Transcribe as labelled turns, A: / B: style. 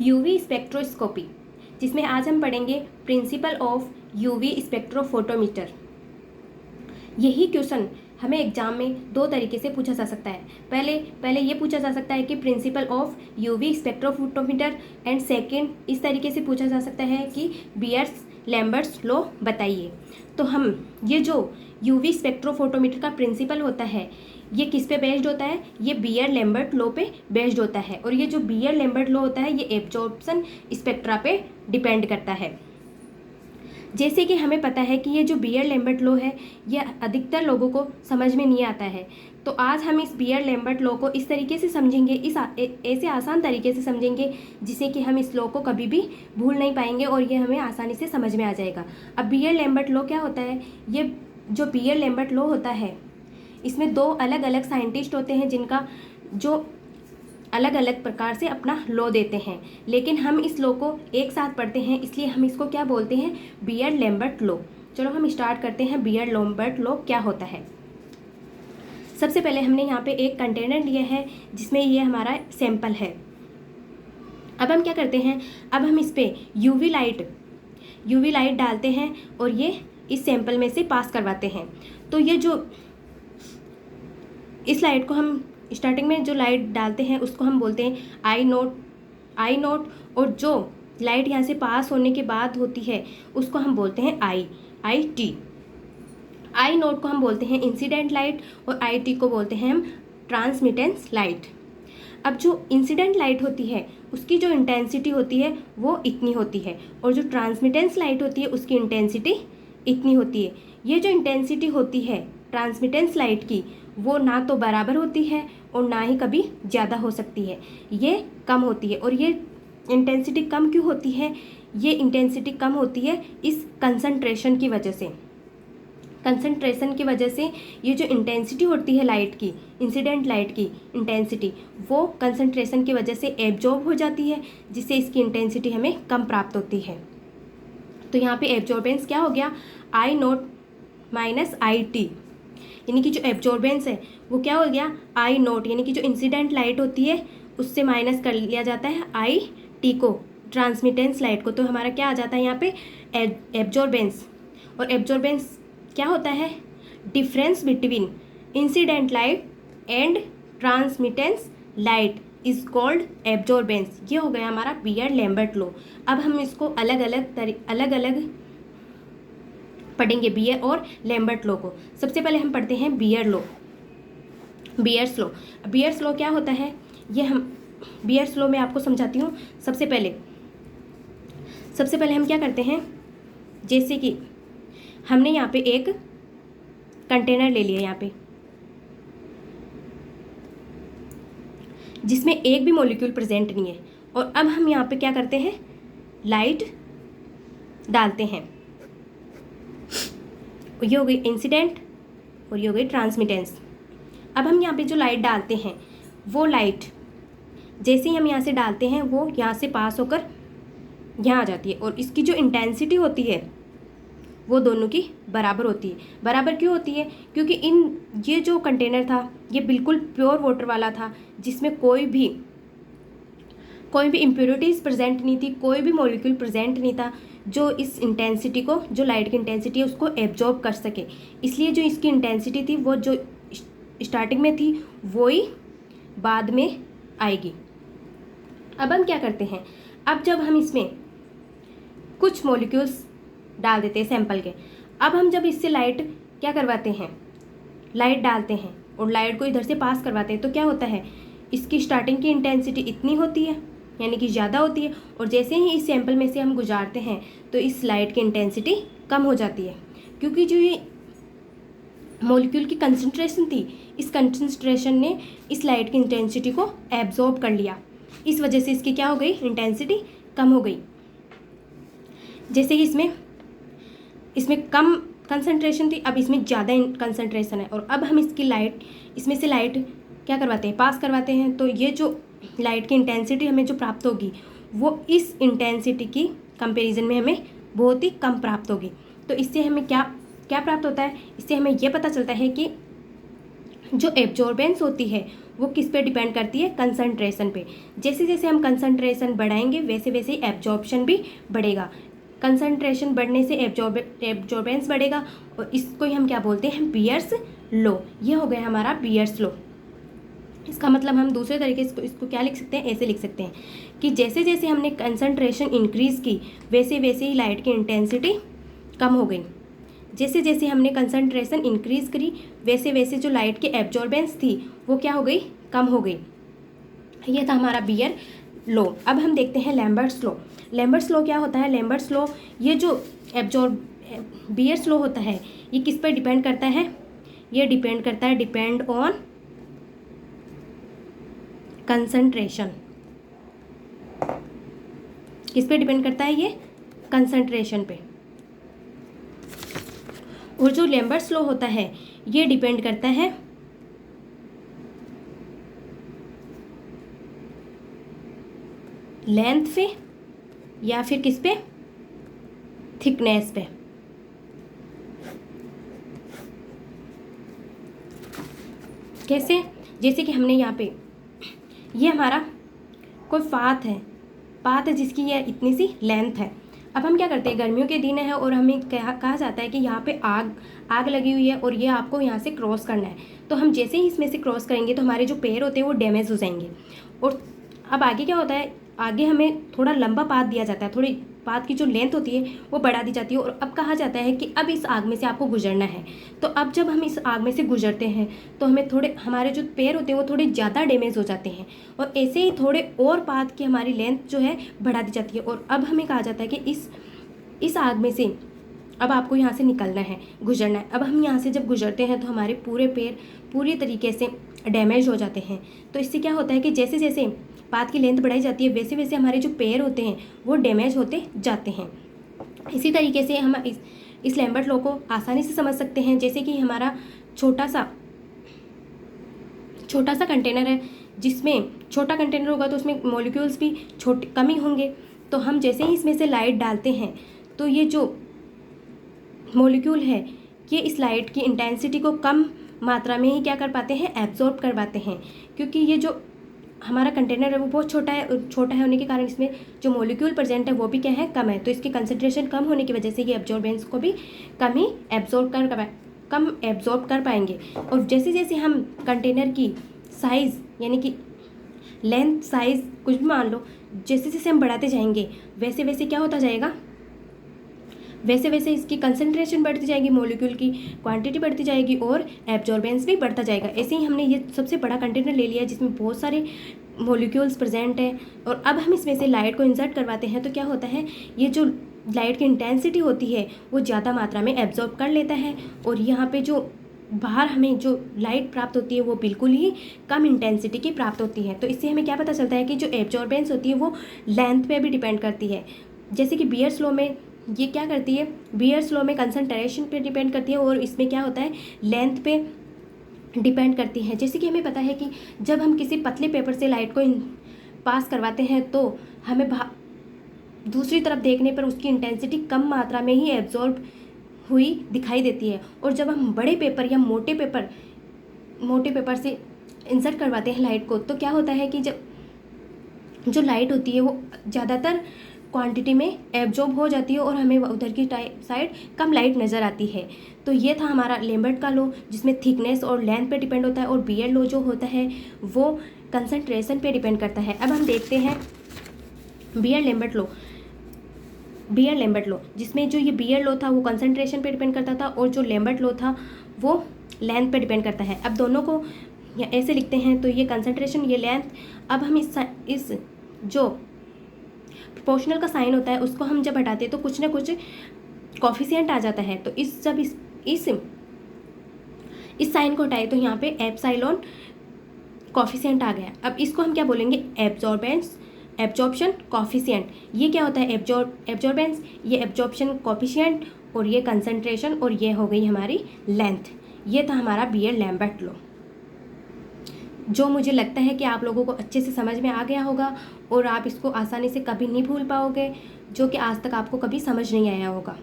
A: UV spectroscopy, जिसमें आज हम पढ़ेंगे प्रिंसिपल ऑफ यूवी स्पेक्ट्रोफोटोमीटर। यही क्वेश्चन हमें एग्जाम में दो तरीके से पूछा जा सकता है। पहले ये पूछा जा सकता है कि principle of UV spectrophotometer, and second इस तरीके से पूछा जा सकता है कि बियर्स लैम्बर्ट्स लॉ बताइए। तो हम ये जो यूवी स्पेक्ट्रोफोटोमीटर का प्रिंसिपल होता है ये किस पे बेस्ड होता है? ये बियर लैम्बर्ट लॉ पे बेस्ड होता है। और ये जो बियर लैम्बर्ट लॉ होता है ये एब्जॉर्प्शन स्पेक्ट्रा पे डिपेंड करता है। जैसे कि हमें पता है कि ये जो बियर लैम्बर्ट लॉ है ये अधिकतर लोगों को समझ में नहीं आता है। तो आज हम इस बियर लैम्बर्ट लॉ को इस तरीके से समझेंगे, ऐसे आसान तरीके से समझेंगे जिससे कि हम इस लॉ को कभी भी भूल नहीं पाएंगे और ये हमें आसानी से समझ में आ जाएगा। अब बियर लैम्बर्ट लॉ क्या होता है? ये जो बियर लैम्बर्ट लॉ होता है इसमें दो अलग अलग साइंटिस्ट होते हैं जिनका जो अलग अलग प्रकार से अपना लॉ देते हैं, लेकिन हम इस लॉ को एक साथ पढ़ते हैं इसलिए हम इसको क्या बोलते हैं? Beer Lambert law. चलो हम स्टार्ट करते हैं बियर लैम्बर्ट लॉ क्या होता है। सबसे पहले हमने यहाँ पे एक कंटेनर लिया है जिसमें ये हमारा सैंपल है। अब हम क्या करते हैं? अब हम इस पर यूवी लाइट डालते हैं और ये इस सैंपल में से पास करवाते हैं। तो ये जो इस लाइट को हम स्टार्टिंग में जो लाइट डालते हैं उसको हम बोलते हैं आई नोट, और जो लाइट यहाँ से पास होने के बाद होती है उसको हम बोलते हैं आई टी। आई नोट को हम बोलते हैं इंसिडेंट लाइट और आई टी को बोलते हैं हम ट्रांसमिटेंस लाइट। अब जो इंसिडेंट लाइट होती है उसकी जो इंटेंसिटी होती है वो इतनी होती है और जो ट्रांसमिटेंस लाइट होती है उसकी इंटेंसिटी इतनी होती है। ये जो इंटेंसिटी होती है ट्रांसमिटेंस लाइट की वो ना तो बराबर होती है और ना ही कभी ज़्यादा हो सकती है, ये कम होती है। और ये इंटेंसिटी कम क्यों होती है? ये इंटेंसिटी कम होती है इस कंसंट्रेशन की वजह से। कंसंट्रेशन की वजह से ये जो इंटेंसिटी होती है लाइट की, इंसिडेंट लाइट की इंटेंसिटी, वो कंसंट्रेशन की वजह से एब्जॉर्ब हो जाती है जिससे इसकी इंटेंसिटी हमें कम प्राप्त होती है। तो यहाँ पे एब्जॉर्बेंस क्या हो गया? आई नोट माइनस आई टी, यानी कि जो एब्जॉर्बेंस है वो क्या हो गया? आई नोट, यानी कि जो इंसिडेंट लाइट होती है उससे माइनस कर लिया जाता है आई टी को, ट्रांसमिटेंस लाइट को। तो हमारा क्या आ जाता है यहाँ पे? एब्जॉर्बेंस। और एब्जॉर्बेंस क्या होता है? Difference between incident light and transmittance light is called absorbance. ये हो गया हमारा बियर लैम्बर्ट लॉ। अब हम इसको अलग अलग पढ़ेंगे, बियर और लैम्बर्ट लॉ को। सबसे पहले हम पढ़ते हैं बियर्स लॉ क्या होता है? ये हम बियर्स लॉ में आपको समझाती हूँ। सबसे पहले हम क्या करते हैं? जैसे कि हमने यहाँ पे एक कंटेनर ले लिया यहाँ पे जिसमें एक भी मॉलिक्यूल प्रेजेंट नहीं है, और अब हम यहाँ पे क्या करते हैं? लाइट डालते हैं। ये हो गई इंसिडेंट और ये हो गई ट्रांसमिटेंस। अब हम यहाँ पे जो लाइट डालते हैं वो लाइट जैसे ही हम यहाँ से डालते हैं वो यहाँ से पास होकर यहाँ आ जाती है, और इसकी जो इंटेंसिटी होती है वो दोनों की बराबर होती है। बराबर क्यों होती है? क्योंकि ये जो कंटेनर था ये बिल्कुल प्योर वाटर वाला था जिसमें कोई भी इम्प्योरिटीज़ प्रेजेंट नहीं थी, कोई भी मॉलिक्यूल प्रेजेंट नहीं था जो इस इंटेंसिटी को, जो लाइट की इंटेंसिटी है उसको एब्जॉर्ब कर सके। इसलिए जो इसकी इंटेंसिटी थी वो जो स्टार्टिंग में थी वो ही बाद में आएगी। अब हम क्या करते हैं? अब जब हम इसमें कुछ मॉलिक्यूल्स डाल देते हैं सैंपल के, अब हम जब इससे लाइट क्या करवाते हैं? लाइट डालते हैं और लाइट को इधर से पास करवाते हैं, तो क्या होता है? इसकी स्टार्टिंग की इंटेंसिटी इतनी होती है, यानी कि ज़्यादा होती है, और जैसे ही इस सैंपल में से हम गुजारते हैं तो इस लाइट की इंटेंसिटी कम हो जाती है, क्योंकि जो ये मॉलिक्यूल की कंसंट्रेशन थी इस कंसंट्रेशन ने इस लाइट की इंटेंसिटी को एब्जॉर्ब कर लिया। इस वजह से इसकी क्या हो गई? इंटेंसिटी कम हो गई। जैसे कि इसमें कम कंसंट्रेशन थी, अब इसमें ज़्यादा कंसंट्रेशन है, और अब हम इसमें से लाइट क्या करवाते हैं? पास करवाते हैं। तो ये जो लाइट की इंटेंसिटी हमें जो प्राप्त होगी वो इस इंटेंसिटी की कंपैरिजन में हमें बहुत ही कम प्राप्त होगी। तो इससे हमें क्या प्राप्त होता है? इससे हमें यह पता चलता है कि जो एब्जॉर्बेंस होती है वो किस पे डिपेंड करती है, कंसंट्रेशन पे। जैसे जैसे हम कंसंट्रेशन बढ़ाएंगे वैसे वैसे एब्जॉर्प्शन भी बढ़ेगा। कंसंट्रेशन बढ़ने से एब्जॉर्बेंस बढ़ेगा और इसको ही हम क्या बोलते हैं, बियर्स लॉ। ये हो गया हमारा बियर्स लॉ। इसका मतलब हम दूसरे तरीके से इसको क्या लिख सकते हैं, ऐसे लिख सकते हैं कि जैसे जैसे हमने कंसंट्रेशन इंक्रीज़ की वैसे वैसे ही लाइट की इंटेंसिटी कम हो गई। जैसे जैसे हमने कंसंट्रेशन इंक्रीज़ करी वैसे वैसे जो लाइट की एब्जॉर्बेंस थी वो क्या हो गई, कम हो गई। ये था हमारा बियर लॉ। अब हम देखते हैं लैम्बर्ट्स लॉ। लैम्बर्ट्स लॉ क्या होता है, लैम्बर्ट्स लॉ ये जो बियर्स लॉ होता है ये किस पर डिपेंड करता है, ये डिपेंड करता है, डिपेंड ऑन कंसंट्रेशन। किस पे डिपेंड करता है, ये कंसंट्रेशन पे। और जो लैम्बर्ट्स लॉ होता है ये डिपेंड करता है लेंथ पे या फिर किस पे, थिकनेस पे। कैसे, जैसे कि हमने यहाँ पे ये हमारा कोई पात है जिसकी ये इतनी सी लेंथ है। अब हम क्या करते हैं, गर्मियों के दिन है और हमें कहा जाता है कि यहाँ पे आग लगी हुई है और ये आपको यहाँ से क्रॉस करना है। तो हम जैसे ही इसमें से क्रॉस करेंगे तो हमारे जो पैर होते हैं वो डैमेज हो जाएंगे। और अब आगे क्या होता है, आगे हमें थोड़ा लंबा पाथ दिया जाता है, थोड़ी पाथ की जो लेंथ होती है वो बढ़ा दी जाती है। और अब कहा जाता है कि अब इस आग में से आपको गुजरना है। तो अब जब हम इस आग में से गुजरते हैं तो हमें थोड़े, हमारे जो पैर होते हैं वो थोड़े ज़्यादा डैमेज हो जाते हैं और ऐसे ही थोड़े और पाथ की हमारी लेंथ जो है बढ़ा दी जाती है। और अब हमें कहा जाता है कि इस आग में से अब आपको यहाँ से निकलना है, गुजरना है। अब हम यहाँ से जब गुजरते हैं तो हमारे पूरे पैर पूरी तरीके से डैमेज हो जाते हैं। तो इससे क्या होता है कि जैसे जैसे पाथ की लेंथ बढ़ाई जाती है वैसे वैसे हमारे जो पैर होते हैं वो डैमेज होते जाते हैं। इसी तरीके से हम इस लैम्बर्ट लॉ को आसानी से समझ सकते हैं। जैसे कि हमारा छोटा सा कंटेनर है, जिसमें छोटा कंटेनर होगा तो उसमें मॉलिक्यूल्स भी कम ही होंगे। तो हम जैसे ही इसमें से लाइट डालते हैं तो ये जो मॉलिक्यूल है ये इस लाइट की इंटेंसिटी को कम मात्रा में ही क्या कर पाते हैं, एब्जॉर्ब कर पाते हैं। क्योंकि ये जो हमारा कंटेनर है वो बहुत छोटा है होने के कारण इसमें जो मॉलिक्यूल प्रेजेंट है वो भी क्या है, कम है। तो इसकी कंसंट्रेशन कम होने की वजह से ये एब्जॉर्बेंस को भी कम ही एब्जॉर्ब कर पाएंगे। और जैसे जैसे हम कंटेनर की साइज़ यानी कि लेंथ, साइज़ कुछ भी मान लो, जैसे जैसे हम बढ़ाते जाएंगे वैसे वैसे क्या होता जाएगा, वैसे वैसे इसकी कंसंट्रेशन बढ़ती जाएगी, मॉलिक्यूल की क्वांटिटी बढ़ती जाएगी और एब्जॉर्बेंस भी बढ़ता जाएगा। ऐसे ही हमने ये सबसे बड़ा कंटेनर ले लिया जिसमें बहुत सारे मॉलिक्यूल्स प्रेजेंट हैं और अब हम इसमें से लाइट को इंसर्ट करवाते हैं तो क्या होता है, ये जो लाइट की इंटेंसिटी होती है वो ज़्यादा मात्रा में एब्जॉर्ब कर लेता है और यहाँ पे जो बाहर हमें जो लाइट प्राप्त होती है वो बिल्कुल ही कम इंटेंसिटी की प्राप्त होती है। तो इससे हमें क्या पता चलता है कि जो एब्जॉर्बेंस होती है वो लेंथ पे भी डिपेंड करती है। जैसे कि बियर्स लॉ में ये क्या करती है, बियर्स लॉ में कंसंट्रेशन पे डिपेंड करती है और इसमें क्या होता है, लेंथ पे डिपेंड करती है। जैसे कि हमें पता है कि जब हम किसी पतले पेपर से लाइट को पास करवाते हैं तो हमें दूसरी तरफ देखने पर उसकी इंटेंसिटी कम मात्रा में ही एब्जॉर्ब हुई दिखाई देती है। और जब हम बड़े पेपर या मोटे पेपर से इंसर्ट करवाते हैं लाइट को तो क्या होता है कि जब जो लाइट होती है वो ज़्यादातर क्वांटिटी में एब्जॉर्ब हो जाती है और हमें उधर की साइड कम लाइट नज़र आती है। तो ये था हमारा लैम्बर्ट का लॉ जिसमें थिकनेस और लेंथ पे डिपेंड होता है और बियर लॉ जो होता है वो कंसंट्रेशन पे डिपेंड करता है। अब हम देखते हैं बियर लैम्बर्ट लॉ जिसमें जो ये बियर लॉ था वो कंसंट्रेशन पे डिपेंड करता था और जो लैम्बर्ट लॉ था वो लेंथ पे डिपेंड करता है। अब दोनों को ऐसे लिखते हैं तो ये कंसंट्रेशन, ये लेंथ। अब हम इस जो प्रोपोर्शनल का साइन होता है उसको हम जब हटाते हैं तो कुछ ना कुछ कॉफिशिएंट आ जाता है। तो इस साइन को हटाए तो यहाँ पे एप्सिलॉन कॉफिशिएंट आ गया। अब इसको हम क्या बोलेंगे, एब्जॉर्प्शन कॉफिशिएंट। ये क्या होता है, एब्जॉर्बेंस, ये एब्जॉर्प्शन कॉफिशिएंट और ये कंसंट्रेशन और ये हो गई हमारी लेंथ। ये था हमारा बियर लैम्बर्ट लॉ जो मुझे लगता है कि आप लोगों को अच्छे से समझ में आ गया होगा और आप इसको आसानी से कभी नहीं भूल पाओगे, जो कि आज तक आपको कभी समझ नहीं आया होगा।